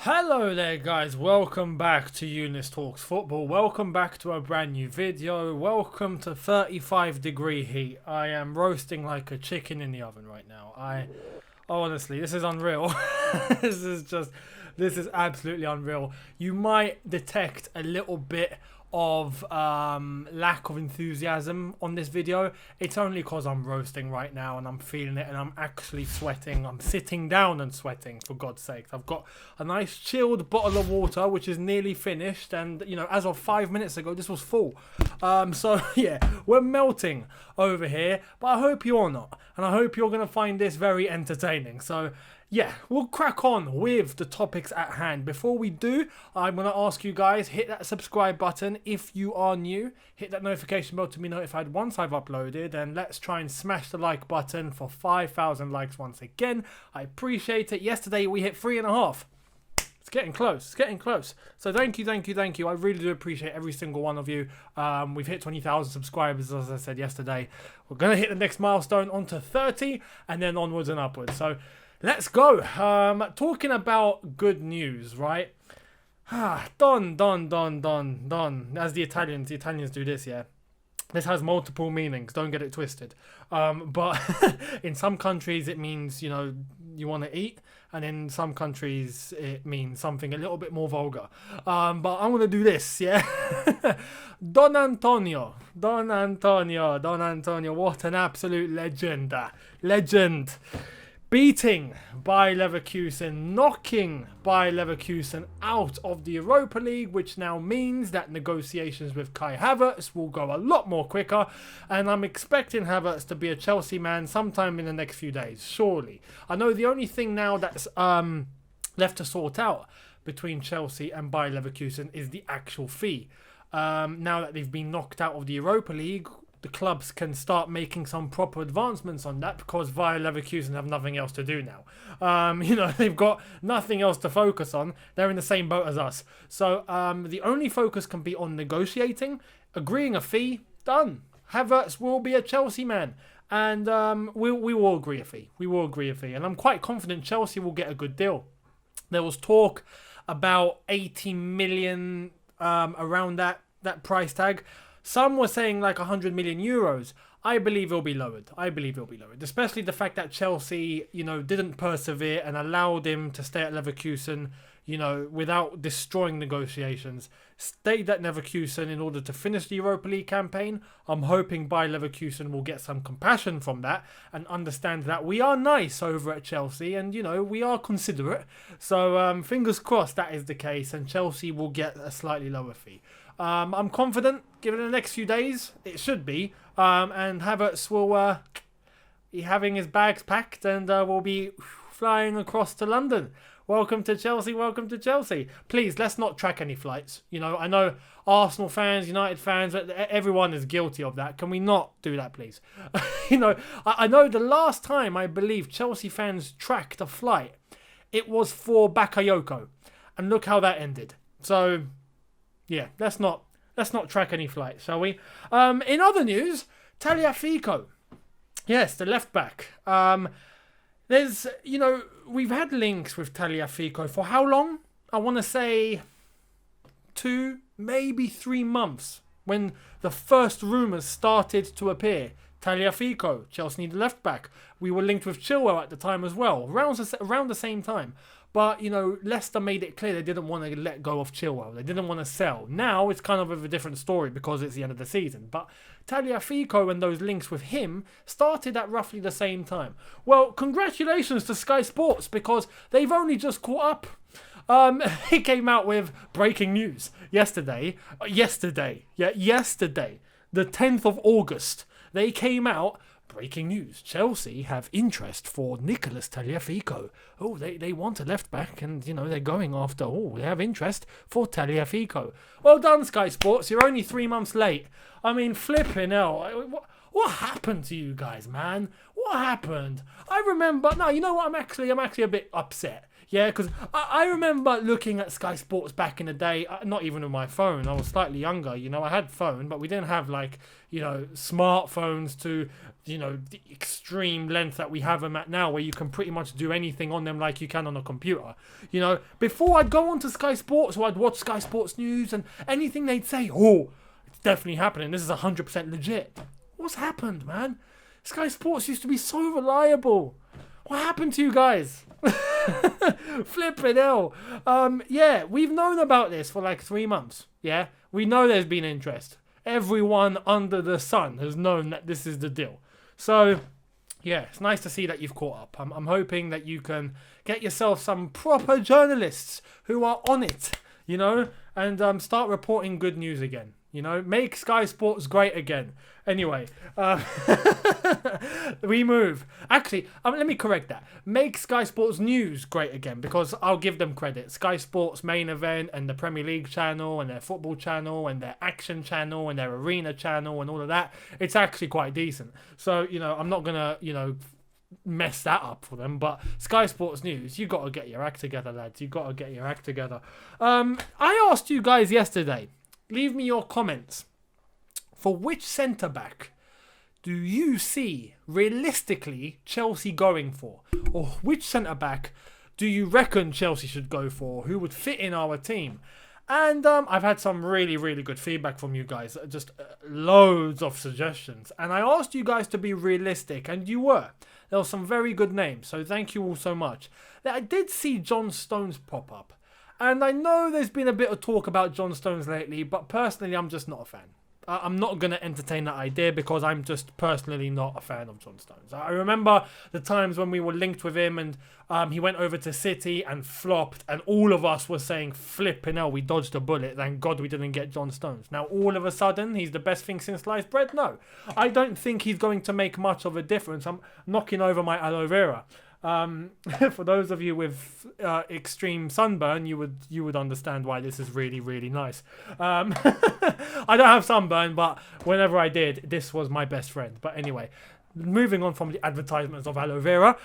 Hello there guys, welcome back to Younes Talks Football, welcome back to a brand new video, welcome to 35-degree heat. I am roasting like a chicken in the oven right now. Honestly, this is unreal. This is absolutely unreal. You might detect a little bit of lack of enthusiasm on this video. It's only because I'm roasting right now and I'm feeling it and I'm actually sweating. I'm sitting down and sweating, for God's sake. I've got a nice chilled bottle of water which is nearly finished, and you know, as of 5 minutes ago this was full. So yeah, we're melting over here, but I hope you're not, and I hope you're gonna find this very entertaining. So yeah, we'll crack on with the topics at hand. Before we do, I'm going to ask you guys, hit that subscribe button if you are new. Hit that notification bell to be notified once I've uploaded. And let's try and smash the like button for 5,000 likes once again. I appreciate it. Yesterday we hit 3.5. It's getting close. It's getting close. So thank you. I really do appreciate every single one of you. We've hit 20,000 subscribers, as I said yesterday. We're going to hit the next milestone onto 30 and then onwards and upwards. So let's go. Talking about good news, right? Don. As the Italians do this, yeah. This has multiple meanings. Don't get it twisted. But in some countries it means, you know, you want to eat, and in some countries it means something a little bit more vulgar. But I'm gonna do this, yeah. Don Antonio. What an absolute legend. Legend. Beating Bayer Leverkusen, knocking Bayer Leverkusen out of the Europa League, which now means that negotiations with Kai Havertz will go a lot more quicker, and I'm expecting Havertz to be a Chelsea man sometime in the next few days, surely. I know the only thing now that's left to sort out between Chelsea and Bayer Leverkusen is the actual fee. Now that they've been knocked out of the Europa League, the clubs can start making some proper advancements on that, because Bayer Leverkusen have nothing else to do now. You know, they've got nothing else to focus on. They're in the same boat as us. So the only focus can be on negotiating, agreeing a fee, done. Havertz will be a Chelsea man, and we will agree a fee. And I'm quite confident Chelsea will get a good deal. There was talk about 80 million around that price tag. Some were saying like 100 million euros. I believe it'll be lowered. Especially the fact that Chelsea, you know, didn't persevere and allowed him to stay at Leverkusen, you know, without destroying negotiations. Stayed at Leverkusen in order to finish the Europa League campaign. I'm hoping Bayer Leverkusen will get some compassion from that and understand that we are nice over at Chelsea, and, you know, we are considerate. So fingers crossed that is the case, and Chelsea will get a slightly lower fee. I'm confident, given the next few days, it should be. And Havertz will be having his bags packed and will be flying across to London. Welcome to Chelsea. Please, let's not track any flights. You know, I know Arsenal fans, United fans, everyone is guilty of that. Can we not do that, please? You know, I know the last time I believe Chelsea fans tracked a flight, it was for Bakayoko. And look how that ended. So yeah, let's not track any flights, shall we? In other news, Tagliafico. Yes, the left back. There's, you know, we've had links with Tagliafico for how long? I want to say 2, maybe 3 months, when the first rumours started to appear. Tagliafico, Chelsea need a left back. We were linked with Chilwell at the time as well, around the same time. But, you know, Leicester made it clear they didn't want to let go of Chilwell. They didn't want to sell. Now it's kind of a different story because it's the end of the season. But Tagliafico and those links with him started at roughly the same time. Well, congratulations to Sky Sports, because they've only just caught up. He came out with breaking news yesterday, the 10th of August. They came out, breaking news, Chelsea have interest for Nicolas Tagliafico. Oh, they want a left back, and, you know, they're going after, they have interest for Tagliafico. Well done, Sky Sports, you're only 3 months late. I mean, flipping hell. What happened to you guys, man? What happened? I remember, no, you know what, I'm actually a bit upset. Yeah, because I remember looking at Sky Sports back in the day, not even on my phone. I was slightly younger, you know. I had phone, but we didn't have, like, you know, smartphones to, you know, the extreme length that we have them at now, where you can pretty much do anything on them like you can on a computer. You know, before I'd go onto Sky Sports or I'd watch Sky Sports News, and anything they'd say, oh, it's definitely happening. This is 100% legit. What's happened, man? Sky Sports used to be so reliable. What happened to you guys? Flipping hell. Yeah, we've known about this for like 3 months. Yeah, we know there's been interest. Everyone under the sun has known that this is the deal. So, yeah, it's nice to see that you've caught up. I'm hoping that you can get yourself some proper journalists who are on it, you know, and start reporting good news again. You know, make Sky Sports great again. Anyway, we move. Actually, let me correct that. Make Sky Sports News great again, because I'll give them credit. Sky Sports Main Event and the Premier League channel and their football channel and their action channel and their arena channel and all of that, it's actually quite decent. So, you know, I'm not going to, you know, mess that up for them, but Sky Sports News, you got to get your act together, lads. You got to get your act together. I asked you guys yesterday, leave me your comments. For which centre-back do you see realistically Chelsea going for? Or which centre-back do you reckon Chelsea should go for? Who would fit in our team? And I've had some really, really good feedback from you guys. Just loads of suggestions. And I asked you guys to be realistic, and you were. There were some very good names, so thank you all so much. I did see John Stones pop up. And I know there's been a bit of talk about John Stones lately, but personally, I'm just not a fan. I'm not going to entertain that idea because I'm just personally not a fan of John Stones. I remember the times when we were linked with him and he went over to City and flopped, and all of us were saying, flipping hell, we dodged a bullet. Thank God we didn't get John Stones. Now, all of a sudden, he's the best thing since sliced bread? No. I don't think he's going to make much of a difference. I'm knocking over my aloe vera. For those of you with extreme sunburn, you would understand why this is really, really nice. I don't have sunburn, but whenever I did, this was my best friend. But anyway, moving on from the advertisements of aloe vera,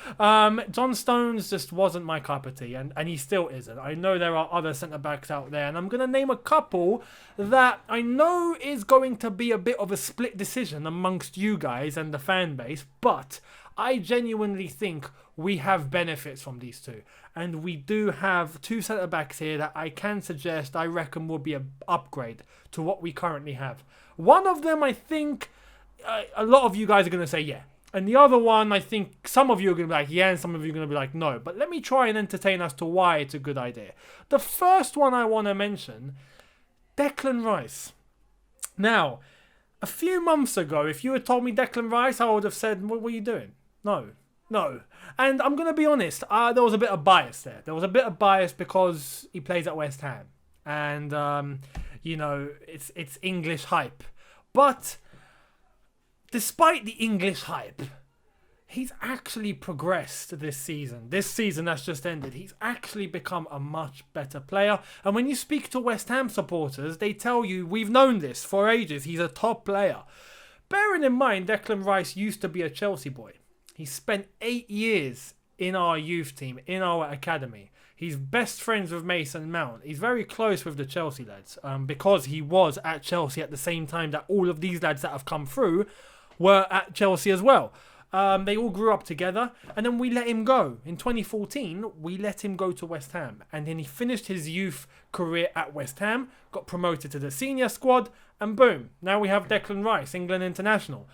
John Stones just wasn't my cup of tea, and he still isn't. I know there are other centre-backs out there, and I'm going to name a couple that I know is going to be a bit of a split decision amongst you guys and the fan base, but I genuinely think we have benefits from these two. And we do have two centre-backs here that I can suggest I reckon will be an upgrade to what we currently have. One of them, I think, a lot of you guys are going to say yeah. And the other one, I think some of you are going to be like yeah, and some of you are going to be like no. But let me try and entertain as to why it's a good idea. The first one I want to mention, Declan Rice. Now, a few months ago, if you had told me Declan Rice, I would have said, what were you doing? No. And I'm going to be honest, there was a bit of bias there. There was a bit of bias because he plays at West Ham. And, you know, it's English hype. But despite the English hype, he's actually progressed this season. This season that's just ended, he's actually become a much better player. And when you speak to West Ham supporters, they tell you, we've known this for ages, he's a top player. Bearing in mind, Declan Rice used to be a Chelsea boy. He spent 8 years in our youth team, in our academy. He's best friends with Mason Mount. He's very close with the Chelsea lads because he was at Chelsea at the same time that all of these lads that have come through were at Chelsea as well. They all grew up together, and then we let him go. In 2014, we let him go to West Ham, and then he finished his youth career at West Ham, got promoted to the senior squad, and boom, now we have Declan Rice, England international.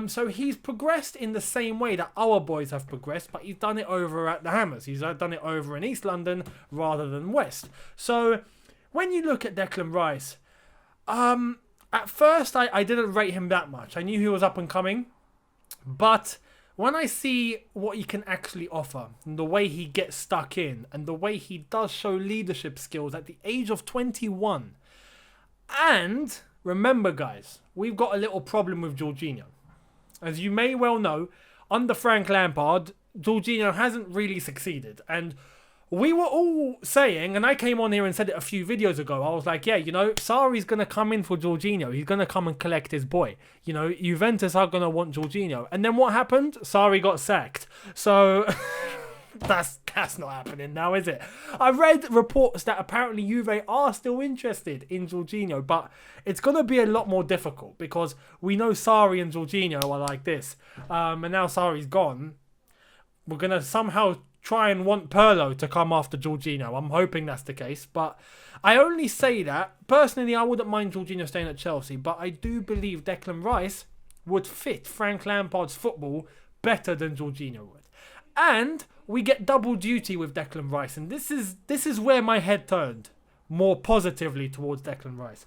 So he's progressed in the same way that our boys have progressed, but he's done it over at the Hammers. He's done it over in East London rather than West. So when you look at Declan Rice, at first I didn't rate him that much. I knew he was up and coming, but when I see what he can actually offer, and the way he gets stuck in, and the way he does show leadership skills at the age of 21, and remember guys, we've got a little problem with Jorginho. As you may well know, under Frank Lampard, Jorginho hasn't really succeeded. And we were all saying, and I came on here and said it a few videos ago, I was like, yeah, you know, Sarri's going to come in for Jorginho. He's going to come and collect his boy. You know, Juventus are going to want Jorginho. And then what happened? Sarri got sacked. So, That's not happening now, is it? I read reports that apparently Juve are still interested in Jorginho, but it's going to be a lot more difficult because we know Sarri and Jorginho are like this. And now Sarri's gone. We're going to somehow try and want Pirlo to come after Jorginho. I'm hoping that's the case, but I only say that. Personally, I wouldn't mind Jorginho staying at Chelsea, but I do believe Declan Rice would fit Frank Lampard's football better than Jorginho would. And we get double duty with Declan Rice, and this is where my head turned more positively towards Declan Rice.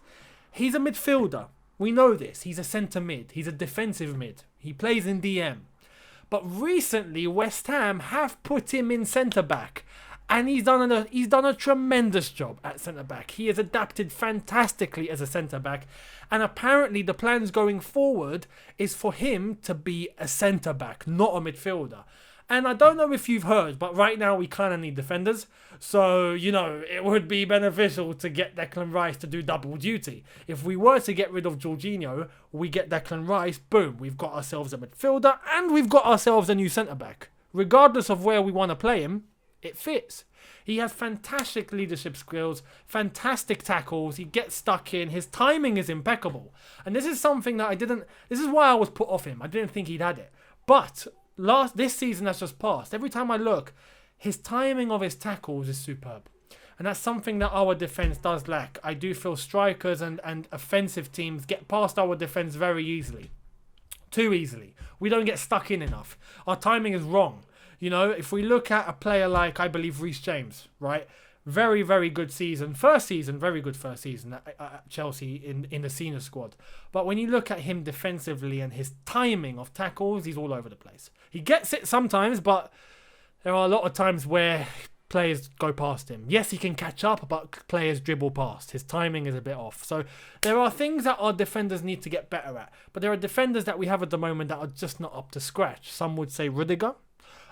He's a midfielder. We know this. He's a centre mid. He's a defensive mid. He plays in DM. But recently, West Ham have put him in centre back, and he's done a tremendous job at centre back. He has adapted fantastically as a centre back, and apparently the plans going forward is for him to be a centre back, not a midfielder. And I don't know if you've heard, but right now we kind of need defenders. So, it would be beneficial to get Declan Rice to do double duty. If we were to get rid of Jorginho, we get Declan Rice, boom, we've got ourselves a midfielder and we've got ourselves a new centre-back. Regardless of where we want to play him, it fits. He has fantastic leadership skills, fantastic tackles, he gets stuck in, his timing is impeccable. And this is something that this is why I was put off him. I didn't think he'd had it. But this season that's just passed, every time I look, his timing of his tackles is superb. And that's something that our defence does lack. I do feel strikers and offensive teams get past our defence very easily. Too easily. We don't get stuck in enough. Our timing is wrong. If we look at a player like, I believe, Reece James, right? Very, very good season. Very good first season at Chelsea in the senior squad. But when you look at him defensively and his timing of tackles, he's all over the place. He gets it sometimes, but there are a lot of times where players go past him. Yes, he can catch up, but players dribble past. His timing is a bit off. So there are things that our defenders need to get better at. But there are defenders that we have at the moment that are just not up to scratch. Some would say Rudiger.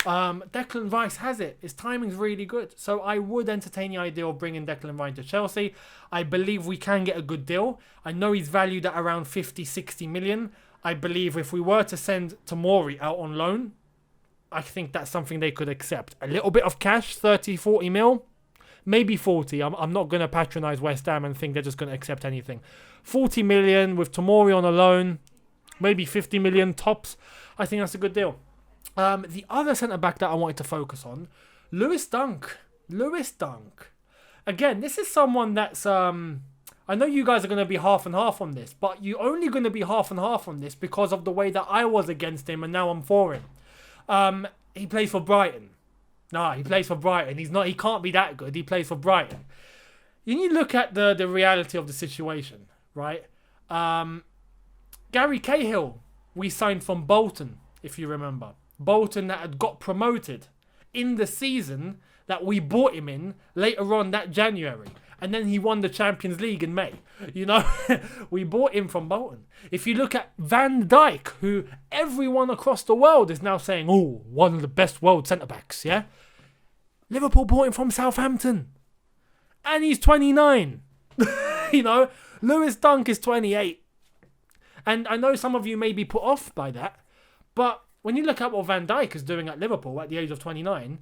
Declan Rice has it. His timing's really good. So I would entertain the idea of bringing Declan Rice to Chelsea. I believe we can get a good deal. I know he's valued at around 50, 60 million. I believe if we were to send Tomori out on loan, I think that's something they could accept. A little bit of cash, 30, 40 mil, maybe 40. I'm not going to patronise West Ham and think they're just going to accept anything. 40 million with Tomori on a loan, maybe 50 million tops. I think that's a good deal. The other centre-back that I wanted to focus on, Lewis Dunk. Again, this is someone that's... I know you guys are going to be half and half on this, but you're only going to be half and half on this because of the way that I was against him and now I'm for him. He plays for Brighton. He plays for Brighton. He can't be that good. He plays for Brighton. You need to look at the reality of the situation, right? Gary Cahill, we signed from Bolton, if you remember. Bolton that had got promoted in the season that we bought him in later on that January. And then he won the Champions League in May. We bought him from Bolton. If you look at Van Dijk, who everyone across the world is now saying, one of the best world centre-backs, yeah? Liverpool bought him from Southampton. And he's 29. Lewis Dunk is 28. And I know some of you may be put off by that, but when you look at what Van Dijk is doing at Liverpool at the age of 29,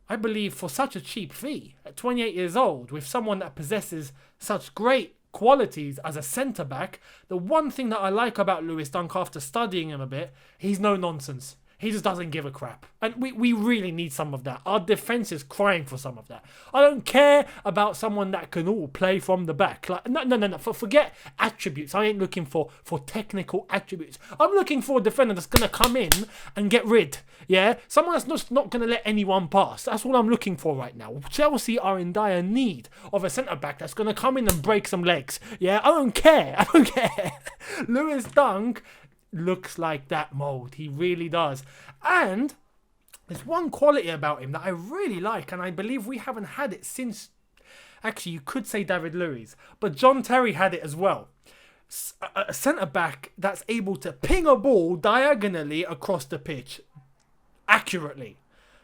I believe for such a cheap fee, at 28 years old, with someone that possesses such great qualities as a centre-back, the one thing that I like about Lewis Dunk after studying him a bit, he's no nonsense. He just doesn't give a crap. And we really need some of that. Our defence is crying for some of that. I don't care about someone that can play from the back. No. Forget attributes. I ain't looking for technical attributes. I'm looking for a defender that's going to come in and get rid. Yeah? Someone that's just not going to let anyone pass. That's what I'm looking for right now. Chelsea are in dire need of a centre-back that's going to come in and break some legs. Yeah? I don't care. Lewis Dunk looks like that mould. He really does. And there's one quality about him that I really like, and I believe we haven't had it since... Actually, you could say David Luiz, but John Terry had it as well. A centre-back that's able to ping a ball diagonally across the pitch accurately.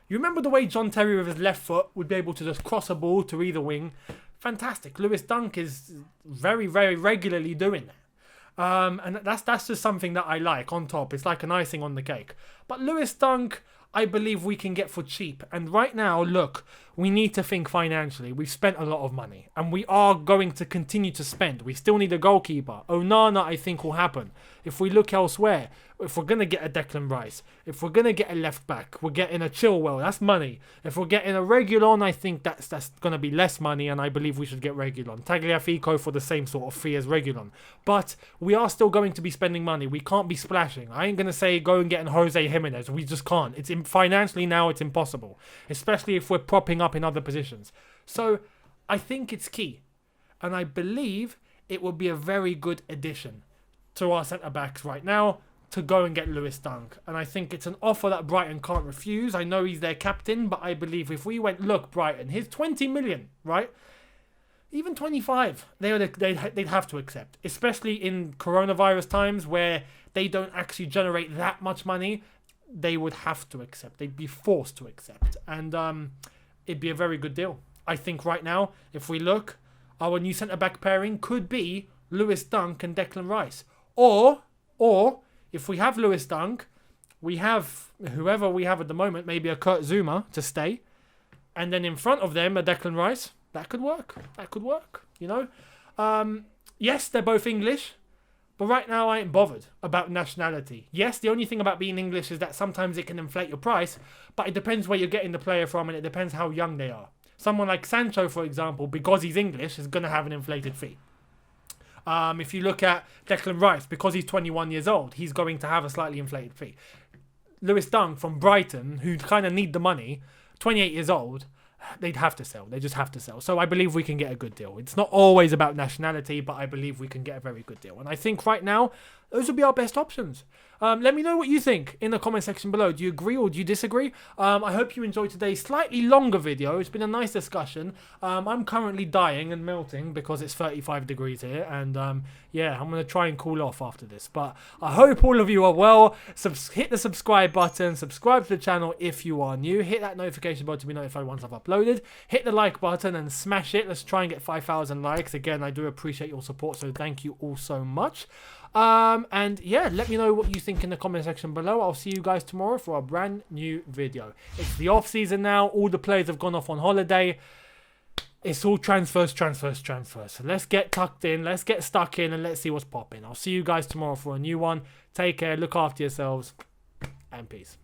You remember the way John Terry with his left foot would be able to just cross a ball to either wing? Fantastic. Lewis Dunk is very, very regularly doing that. And that's just something that I like on top. It's like an icing on the cake. But Lewis Dunk, I believe we can get for cheap. And right now, look, we need to think financially. We've spent a lot of money and we are going to continue to spend. We still need a goalkeeper. Onana, I think, will happen. If we look elsewhere, if we're going to get a Declan Rice, if we're going to get a left back, we're getting a Chilwell, that's money. If we're getting a Reguilon, I think that's going to be less money, and I believe we should get Reguilon. Tagliafico for the same sort of fee as Reguilon. But we are still going to be spending money. We can't be splashing. I ain't going to say go and get Jose Jimenez. We just can't. Financially now, it's impossible, especially if we're propping up in other positions. So I think it's key, and I believe it will be a very good addition to our centre-backs right now to go and get Younes Dunk. And I think it's an offer that Brighton can't refuse. I know he's their captain, but I believe if we went, look, Brighton, here's 20 million, right? Even 25, they'd have to accept, especially in coronavirus times where they don't actually generate that much money. They would have to accept. They'd be forced to accept. And it'd be a very good deal. I think right now, if we look, our new centre-back pairing could be Younes Dunk and Declan Rice. Or if we have Younes Dunk, we have whoever we have at the moment, maybe a Kurt Zouma to stay. And then in front of them, a Declan Rice. That could work. That could work, you know. Yes, they're both English. But right now, I ain't bothered about nationality. Yes, the only thing about being English is that sometimes it can inflate your price. But it depends where you're getting the player from, and it depends how young they are. Someone like Sancho, for example, because he's English, is going to have an inflated fee. If you look at Declan Rice, because he's 21 years old, he's going to have a slightly inflated fee. Younes Dunk from Brighton, who kind of need the money, 28 years old, they'd have to sell. They just have to sell. So I believe we can get a good deal. It's not always about nationality, but I believe we can get a very good deal. And I think right now, those would be our best options. Let me know what you think in the comment section below. Do you agree or do you disagree? I hope you enjoyed today's slightly longer video. It's been a nice discussion. I'm currently dying and melting because it's 35 degrees here. And yeah, I'm going to try and cool off after this. But I hope all of you are well. Hit the subscribe button. Subscribe to the channel if you are new. Hit that notification bell to be notified once I've uploaded. Hit the like button and smash it. Let's try and get 5,000 likes. Again, I do appreciate your support. So thank you all so much. And yeah, let me know what you think in the comment section below. I'll see you guys tomorrow for a brand new video. It's the off season now. All the players have gone off on holiday. It's all transfers. So let's get tucked in. Let's get stuck in and let's see what's popping. I'll see you guys tomorrow for a new one. Take care. Look after yourselves. And peace.